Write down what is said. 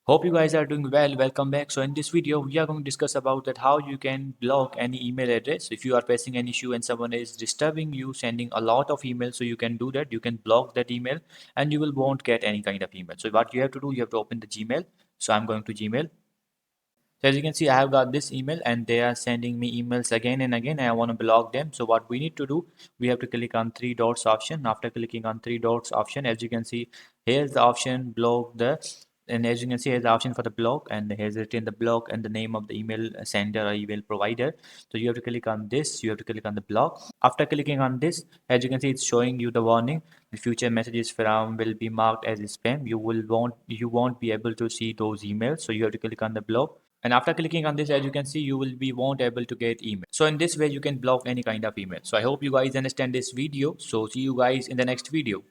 Hope you guys are doing well. Welcome back. So in this video, we are going to discuss about that how you can block any email address. If you are facing an issue and someone is disturbing you, sending a lot of emails, so you can do that. You can block that email and you will won't get any kind of email. So what you have to do, you have to open the Gmail. So I'm going to Gmail. So as you can see, I have got this email and they are sending me emails again and again. And I want to block them. So what we need to do, we have to click on three dots option. After clicking on three dots option, as you can see, here's the option block the, and as you can see, here's the option for the block, and here's written the block and the name of the email sender or email provider. So you have to click on this. You have to click on the block. After clicking on this, as you can see, it's showing you the warning. The future messages from will be marked as spam. You won't be able to see those emails. So you have to click on the block. And after clicking on this, as you can see, you will be won't able to get email. So in this way, you can block any kind of email. So I hope you guys understand this video. So see you guys in the next video.